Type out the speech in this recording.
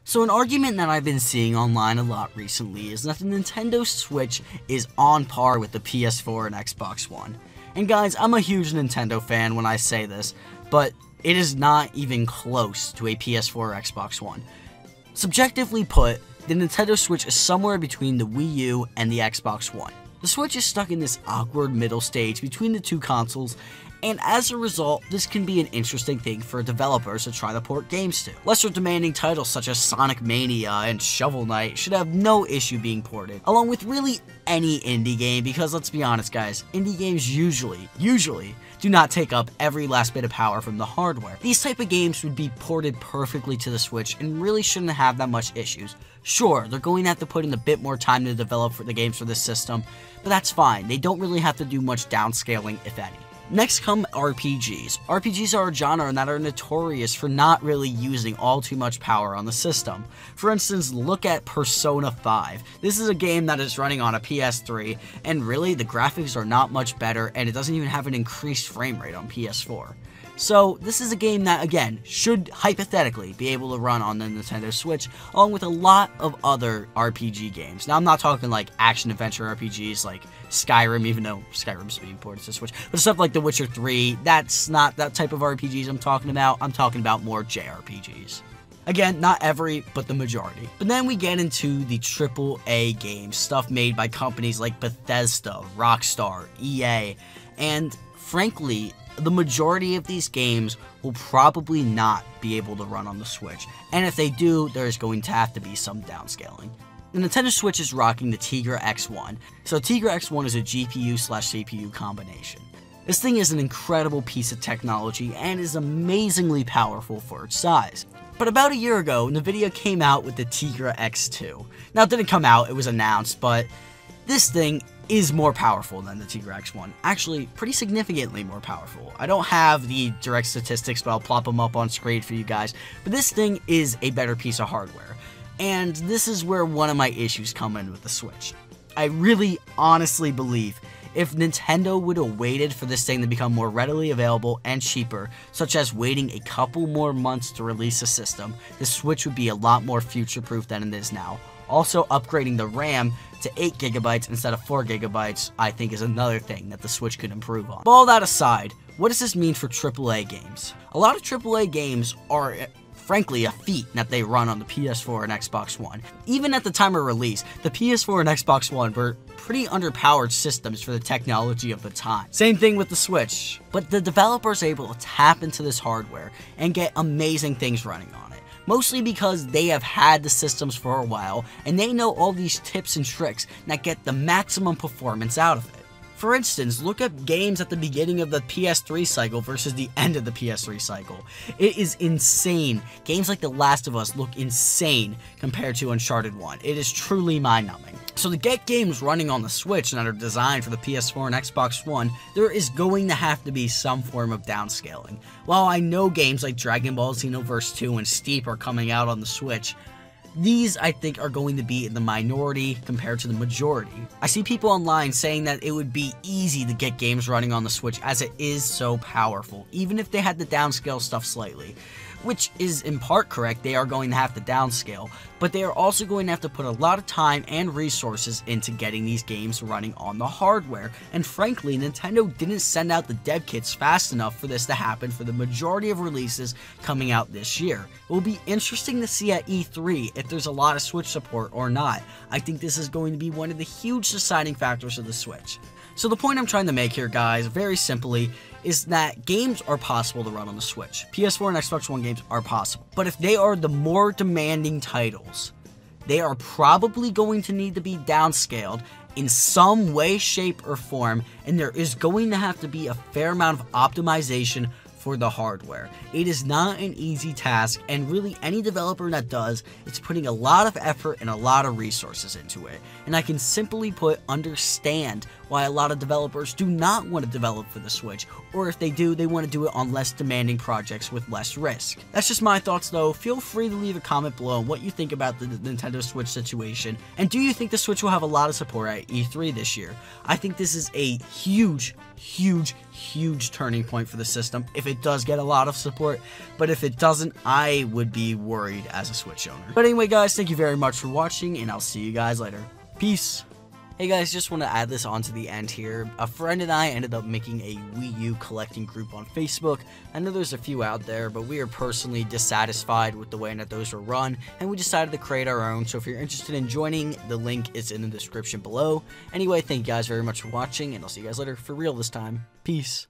So an argument that I've been seeing online a lot recently is that the Nintendo Switch is on par with the PS4 and Xbox One. And guys, I'm a huge Nintendo fan when I say this, but it is not even close to a PS4 or Xbox One. Subjectively put, the Nintendo Switch is somewhere between the Wii U and the Xbox One. The Switch is stuck in this awkward middle stage between the two consoles, and as a result, this can be an interesting thing for developers to try to port games to. Lesser demanding titles such as Sonic Mania and Shovel Knight should have no issue being ported, along with really any indie game, because let's be honest guys, indie games usually do not take up every last bit of power from the hardware. These type of games would be ported perfectly to the Switch and really shouldn't have that much issues. Sure, they're going to have to put in a bit more time to develop for the games for this system, but that's fine. They don't really have to do much downscaling, if any. Next come RPGs. RPGs are a genre that are notorious for not really using all too much power on the system. For instance, look at Persona 5. This is a game that is running on a PS3, and really the graphics are not much better, and it doesn't even have an increased frame rate on PS4. So this is a game that, again, should hypothetically be able to run on the Nintendo Switch, along with a lot of other RPG games. Now, I'm not talking like action-adventure RPGs like Skyrim, even though Skyrim's being ported to the Switch, but stuff like The Witcher 3, that's not that type of RPGs I'm talking about. I'm talking about more JRPGs. Again, not every, but the majority. But then we get into the AAA games, stuff made by companies like Bethesda, Rockstar, EA, and frankly, the majority of these games will probably not be able to run on the Switch, and if they do, there's going to have to be some downscaling. The Nintendo Switch is rocking the Tegra X1, so Tegra X1 is a GPU/CPU combination. This thing is an incredible piece of technology and is amazingly powerful for its size. But about a year ago, NVIDIA came out with the Tegra X2. Now, it didn't come out, it was announced, but this thing is more powerful than the Tegra X1. Actually, pretty significantly more powerful. I don't have the direct statistics, but I'll plop them up on screen for you guys. But this thing is a better piece of hardware. And this is where one of my issues come in with the Switch. I really honestly believe if Nintendo would have waited for this thing to become more readily available and cheaper, such as waiting a couple more months to release a system, the Switch would be a lot more future-proof than it is now. Also, upgrading the RAM to 8GB instead of 4GB, I think is another thing that the Switch could improve on. But all that aside, what does this mean for AAA games? A lot of AAA games are, frankly, a feat that they run on the PS4 and Xbox One. Even at the time of release, the PS4 and Xbox One were pretty underpowered systems for the technology of the time. Same thing with the Switch, but the developers are able to tap into this hardware and get amazing things running on it. Mostly because they have had the systems for a while, and they know all these tips and tricks that get the maximum performance out of it. For instance, look at games at the beginning of the PS3 cycle versus the end of the PS3 cycle. It is insane. Games like The Last of Us look insane compared to Uncharted 1. It is truly mind-numbing. So to get games running on the Switch that are designed for the PS4 and Xbox One, there is going to have to be some form of downscaling. While I know games like Dragon Ball Xenoverse 2 and Steep are coming out on the Switch, these, I think, are going to be in the minority compared to the majority. I see people online saying that it would be easy to get games running on the Switch as it is so powerful, even if they had to downscale stuff slightly. Which is in part correct, they are going to have to downscale, but they are also going to have to put a lot of time and resources into getting these games running on the hardware, and frankly, Nintendo didn't send out the dev kits fast enough for this to happen for the majority of releases coming out this year. It will be interesting to see at E3 if there's a lot of Switch support or not. I think this is going to be one of the huge deciding factors of the Switch. So the point I'm trying to make here, guys, very simply, is that games are possible to run on the Switch. PS4 and Xbox One games are possible. But if they are the more demanding titles, they are probably going to need to be downscaled in some way, shape, or form, and there is going to have to be a fair amount of optimization for the hardware. It is not an easy task, and really any developer that does, it's putting a lot of effort and a lot of resources into it. And I can simply understand why a lot of developers do not want to develop for the Switch, or if they do, they want to do it on less demanding projects with less risk. That's just my thoughts though. Feel free to leave a comment below on what you think about the Nintendo Switch situation, and do you think the Switch will have a lot of support at E3 this year? I think this is a huge turning point for the system. If it does get a lot of support, but if it doesn't, I would be worried as a Switch owner. But anyway, guys, thank you very much for watching, and I'll see you guys later. Peace. Hey guys, just want to add this onto the end here. A friend and I ended up making a Wii U collecting group on Facebook. I know there's a few out there, but we are personally dissatisfied with the way that those were run, and we decided to create our own. So if you're interested in joining, the link is in the description below. Anyway, thank you guys very much for watching, and I'll see you guys later for real this time. Peace.